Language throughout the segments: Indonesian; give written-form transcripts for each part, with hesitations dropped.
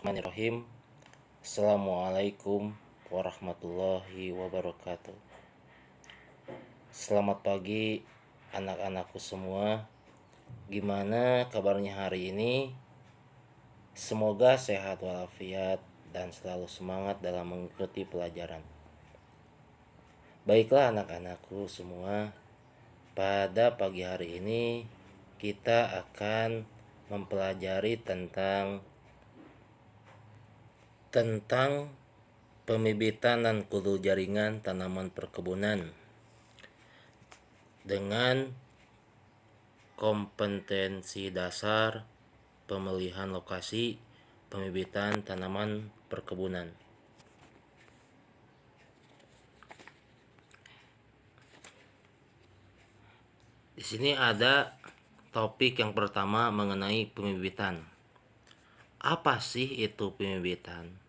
Bismillahirrahmanirrahim. Assalamualaikum warahmatullahi wabarakatuh. Selamat pagi anak-anakku semua. Gimana kabarnya hari ini? Semoga sehat walafiat dan selalu semangat dalam mengikuti pelajaran. Baiklah anak-anakku semua, pada pagi hari ini kita akan mempelajari tentang pembibitan dan kudu jaringan tanaman perkebunan dengan kompetensi dasar pemilihan lokasi pembibitan tanaman perkebunan. Di sini ada topik yang pertama mengenai pembibitan. Apa sih itu pembibitan?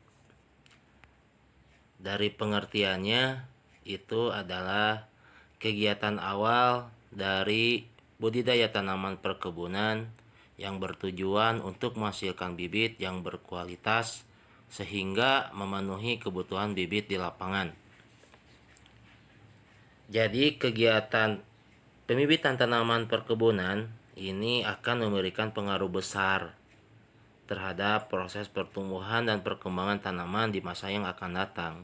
Dari pengertiannya, itu adalah kegiatan awal dari budidaya tanaman perkebunan yang bertujuan untuk menghasilkan bibit yang berkualitas sehingga memenuhi kebutuhan bibit di lapangan. Jadi kegiatan pembibitan tanaman perkebunan ini akan memberikan pengaruh besar terhadap proses pertumbuhan dan perkembangan tanaman di masa yang akan datang.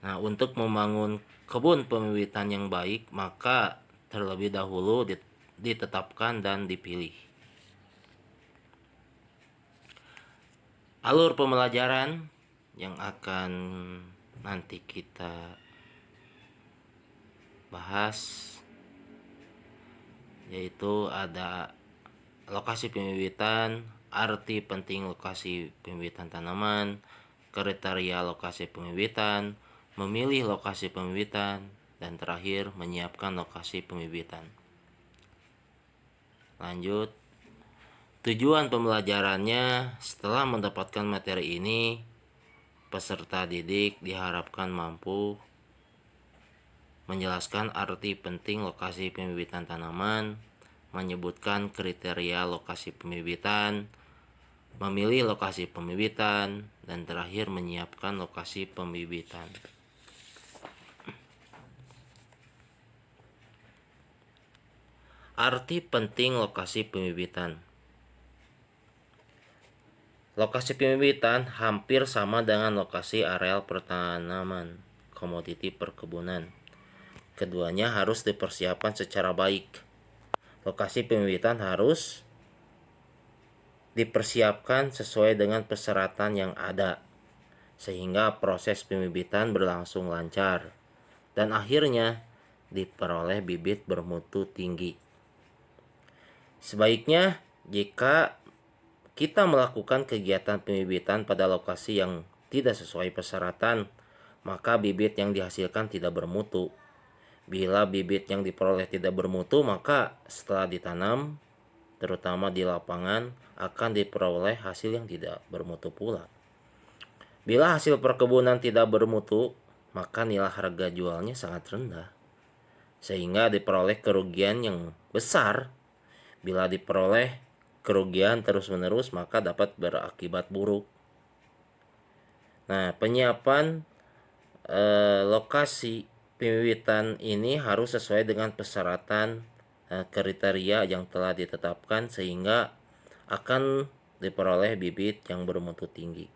Nah, untuk membangun kebun pembibitan yang baik, maka terlebih dahulu ditetapkan dan dipilih. Alur pembelajaran yang akan nanti kita bahas yaitu ada lokasi pembibitan, arti penting lokasi pembibitan tanaman, kriteria lokasi pembibitan, memilih lokasi pembibitan, dan terakhir menyiapkan lokasi pembibitan. Lanjut, tujuan pembelajarannya setelah mendapatkan materi ini, peserta didik diharapkan mampu menjelaskan arti penting lokasi pembibitan tanaman, menyebutkan kriteria lokasi pembibitan, memilih lokasi pembibitan, dan terakhir menyiapkan lokasi pembibitan. Arti penting lokasi pembibitan. Lokasi pembibitan hampir sama dengan lokasi areal pertanaman komoditi perkebunan. Keduanya harus dipersiapkan secara baik. Lokasi pembibitan harus dipersiapkan sesuai dengan persyaratan yang ada, sehingga proses pembibitan berlangsung lancar dan akhirnya diperoleh bibit bermutu tinggi. Sebaiknya jika kita melakukan kegiatan pembibitan pada lokasi yang tidak sesuai persyaratan, maka bibit yang dihasilkan tidak bermutu. Bila bibit yang diperoleh tidak bermutu, maka setelah ditanam, terutama di lapangan, akan diperoleh hasil yang tidak bermutu pula. Bila hasil perkebunan tidak bermutu, maka nilai harga jualnya sangat rendah, sehingga diperoleh kerugian yang besar. Bila diperoleh kerugian terus-menerus, maka dapat berakibat buruk. Nah, penyiapan lokasi pembibitan ini harus sesuai dengan persyaratan kriteria yang telah ditetapkan sehingga akan diperoleh bibit yang bermutu tinggi.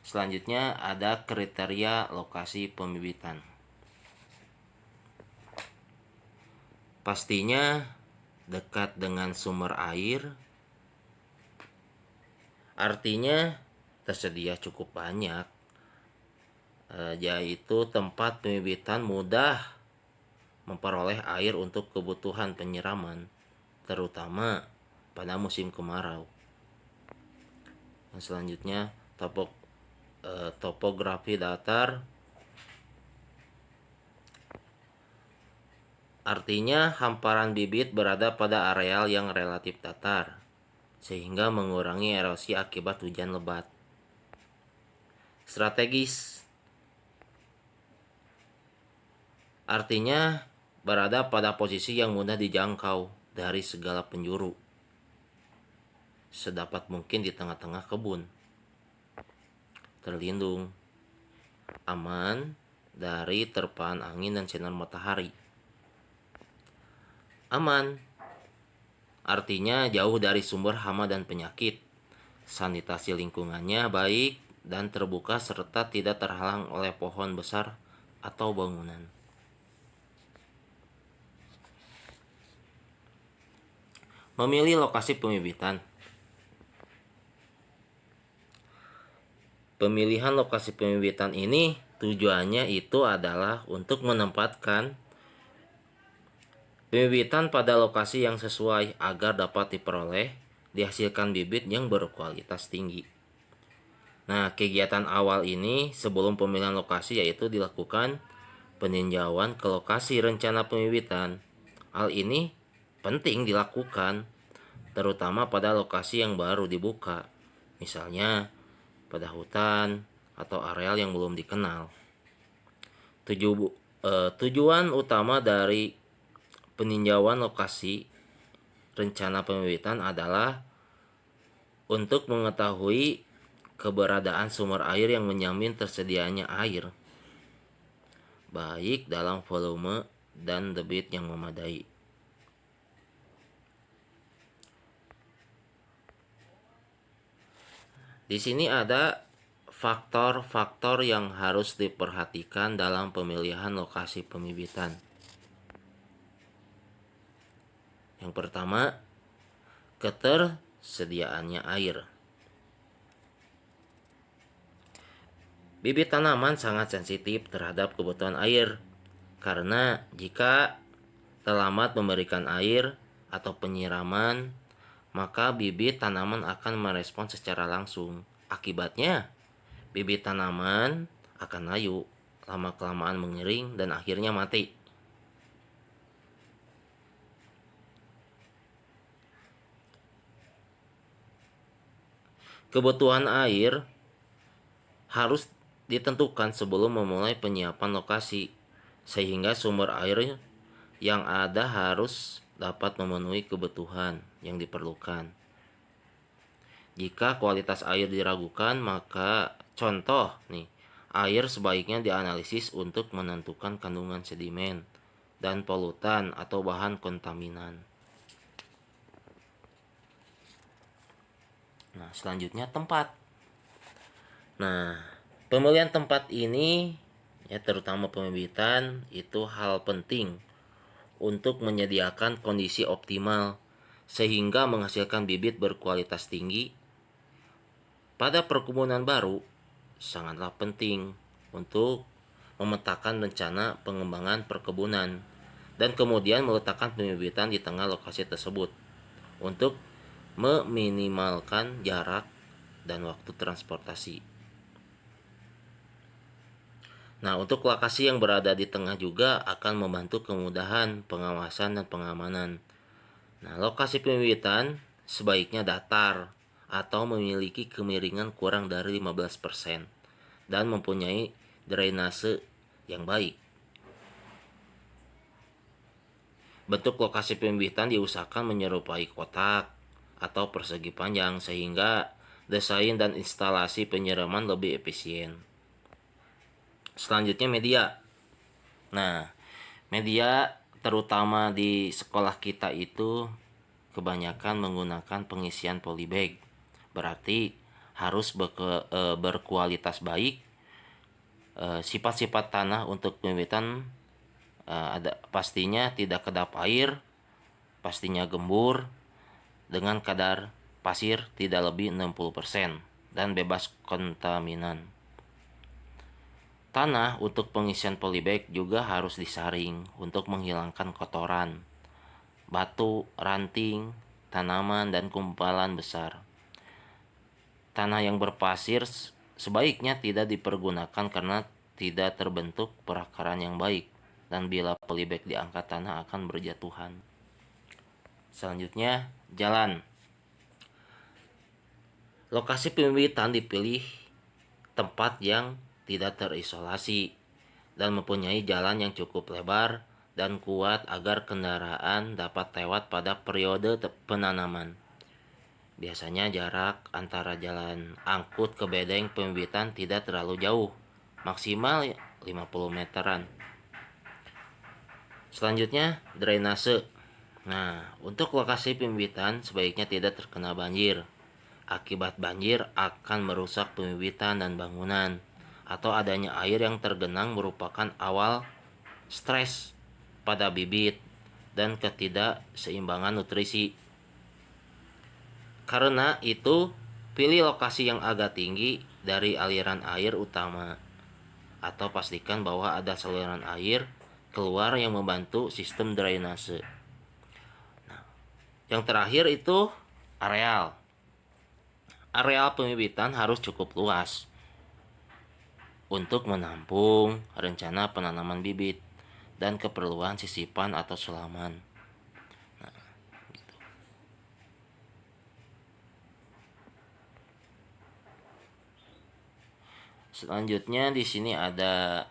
Selanjutnya ada kriteria lokasi pembibitan. Pastinya dekat dengan sumber air, artinya tersedia cukup banyak, yaitu tempat pembibitan mudah memperoleh air untuk kebutuhan penyiraman, terutama pada musim kemarau. Yang selanjutnya topografi datar, artinya hamparan bibit berada pada areal yang relatif datar, sehingga mengurangi erosi akibat hujan lebat. Strategis, artinya berada pada posisi yang mudah dijangkau dari segala penjuru, sedapat mungkin di tengah-tengah kebun, terlindung, aman dari terpaan angin dan sinar matahari. Aman artinya jauh dari sumber hama dan penyakit, sanitasi lingkungannya baik dan terbuka serta tidak terhalang oleh pohon besar atau bangunan. Memilih lokasi pembibitan. Pemilihan lokasi pembibitan ini tujuannya itu adalah untuk menempatkan pembibitan pada lokasi yang sesuai agar dapat dihasilkan bibit yang berkualitas tinggi. Nah, kegiatan awal ini sebelum pemilihan lokasi yaitu dilakukan peninjauan ke lokasi rencana pembibitan. Hal ini penting dilakukan terutama pada lokasi yang baru dibuka, misalnya pada hutan atau areal yang belum dikenal. Tujuan utama dari peninjauan lokasi rencana pembibitan adalah untuk mengetahui keberadaan sumber air yang menjamin tersedianya air, baik dalam volume dan debit yang memadai. Di sini ada faktor-faktor yang harus diperhatikan dalam pemilihan lokasi pembibitan. Yang pertama, ketersediaannya air. Bibit tanaman sangat sensitif terhadap kebutuhan air, karena jika terlambat memberikan air atau penyiraman, maka bibit tanaman akan merespon secara langsung. Akibatnya, bibit tanaman akan layu, lama-kelamaan mengering, dan akhirnya mati. Kebutuhan air harus ditentukan sebelum memulai penyiapan lokasi, sehingga sumber air yang ada harus dapat memenuhi kebutuhan yang diperlukan. Jika kualitas air diragukan, maka contoh nih, air sebaiknya dianalisis untuk menentukan kandungan sedimen dan polutan atau bahan kontaminan. Nah, selanjutnya tempat. Nah, pemilihan tempat ini ya terutama pembibitan itu hal penting untuk menyediakan kondisi optimal sehingga menghasilkan bibit berkualitas tinggi. Pada perkebunan baru sangatlah penting untuk memetakan rencana pengembangan perkebunan dan kemudian meletakkan pembibitan di tengah lokasi tersebut untuk meminimalkan jarak dan waktu transportasi. Nah, untuk lokasi yang berada di tengah juga akan membantu kemudahan pengawasan dan pengamanan. Nah, lokasi pembibitan sebaiknya datar atau memiliki kemiringan kurang dari 15% dan mempunyai drainase yang baik. Bentuk lokasi pembibitan diusahakan menyerupai kotak atau persegi panjang sehingga desain dan instalasi penyiraman lebih efisien. Selanjutnya media. Nah, media terutama di sekolah kita itu kebanyakan menggunakan pengisian polybag. Berarti harus berkualitas baik. Sifat-sifat tanah untuk pembibitan ada pastinya tidak kedap air, pastinya gembur dengan kadar pasir tidak lebih 60% dan bebas kontaminan. Tanah untuk pengisian polybag juga harus disaring untuk menghilangkan kotoran, batu, ranting, tanaman, dan kumpalan besar. Tanah yang berpasir sebaiknya tidak dipergunakan karena tidak terbentuk perakaran yang baik, dan bila polybag diangkat tanah akan berjatuhan. Selanjutnya, jalan. Lokasi pembibitan dipilih tempat yang tidak terisolasi dan mempunyai jalan yang cukup lebar dan kuat agar kendaraan dapat lewat pada periode penanaman. Biasanya jarak antara jalan angkut ke bedeng pembibitan tidak terlalu jauh, maksimal 50 meteran. Selanjutnya, drainase. Nah, untuk lokasi pembibitan sebaiknya tidak terkena banjir. Akibat banjir akan merusak pembibitan dan bangunan, atau adanya air yang tergenang merupakan awal stres pada bibit dan ketidakseimbangan nutrisi. Karena itu, pilih lokasi yang agak tinggi dari aliran air utama, atau pastikan bahwa ada saluran air keluar yang membantu sistem drainase. Yang terakhir itu areal. Areal pembibitan harus cukup luas untuk menampung rencana penanaman bibit dan keperluan sisipan atau sulaman. Nah, gitu. Selanjutnya di sini ada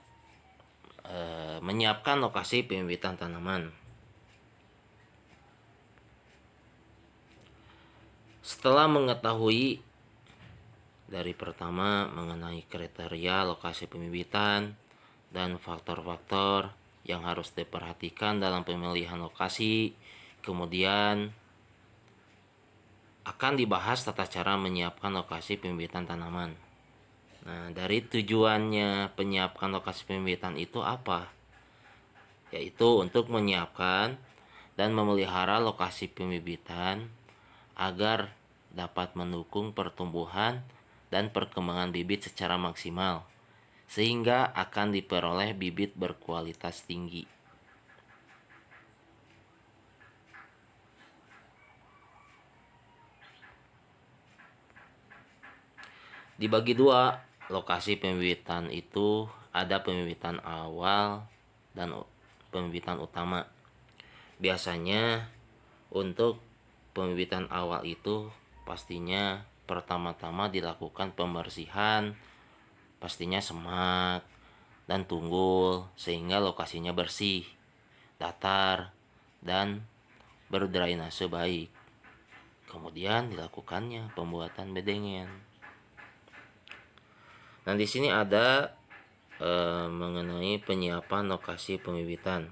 menyiapkan lokasi pembibitan tanaman. Setelah mengetahui dari pertama mengenai kriteria lokasi pembibitan dan faktor-faktor yang harus diperhatikan dalam pemilihan lokasi, kemudian akan dibahas tata cara menyiapkan lokasi pembibitan tanaman. Nah, dari tujuannya penyiapkan lokasi pembibitan itu apa? Yaitu untuk menyiapkan dan memelihara lokasi pembibitan agar dapat mendukung pertumbuhan dan perkembangan bibit secara maksimal, sehingga akan diperoleh bibit berkualitas tinggi. Dibagi dua, lokasi pembibitan itu ada pembibitan awal dan pembibitan utama. Biasanya untuk pembibitan awal itu pastinya pertama-tama dilakukan pembersihan, pastinya semak dan tunggul sehingga lokasinya bersih, datar, dan berdrainase baik. Kemudian dilakukannya pembuatan bedengan. Nah, di sini ada mengenai penyiapan lokasi pembibitan.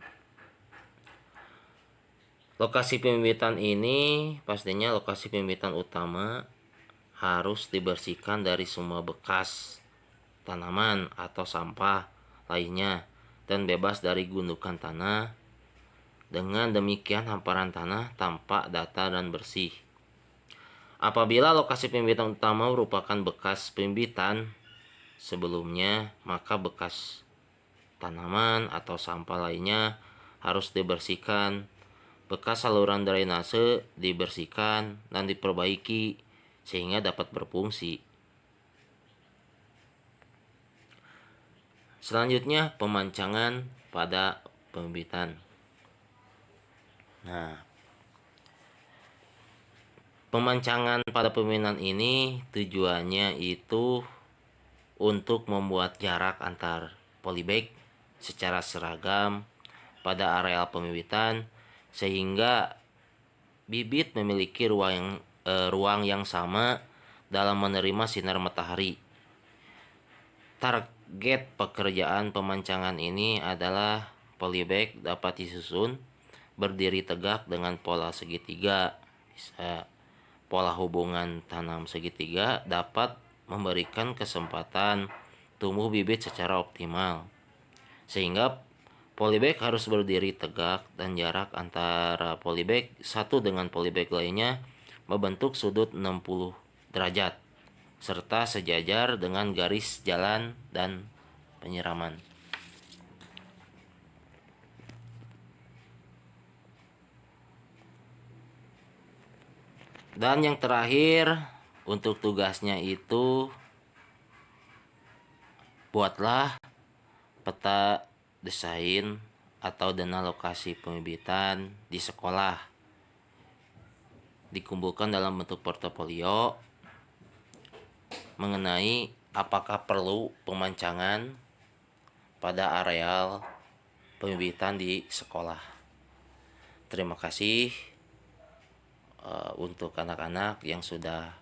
Lokasi pembibitan ini pastinya lokasi pembibitan utama harus dibersihkan dari semua bekas tanaman atau sampah lainnya dan bebas dari gundukan tanah. Dengan demikian hamparan tanah tampak datar dan bersih. Apabila lokasi pembibitan utama merupakan bekas pembibitan sebelumnya, maka bekas tanaman atau sampah lainnya harus dibersihkan. Bekas saluran drainase dibersihkan dan diperbaiki sehingga dapat berfungsi. Selanjutnya, pemancangan pada pembibitan. Nah, pemancangan pada pembibitan ini tujuannya itu untuk membuat jarak antar polybag secara seragam pada areal pembibitan sehingga bibit memiliki ruang yang sama dalam menerima sinar matahari. Target pekerjaan pemancangan ini adalah polybag dapat disusun berdiri tegak dengan pola segitiga. Bisa pola hubungan tanam segitiga dapat memberikan kesempatan tumbuh bibit secara optimal. Sehingga polybag harus berdiri tegak dan jarak antara polybag satu dengan polybag lainnya membentuk sudut 60 derajat serta sejajar dengan garis jalan dan penyiraman. Dan yang terakhir untuk tugasnya itu buatlah peta desain atau dana lokasi pembibitan di sekolah. Dikumpulkan dalam bentuk portofolio mengenai apakah perlu pemancangan pada areal pembibitan di sekolah. Terima kasih untuk anak-anak yang sudah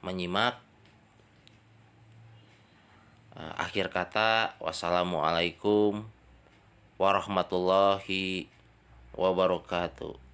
menyimak. Akhir kata, wassalamualaikum warahmatullahi wabarakatuh.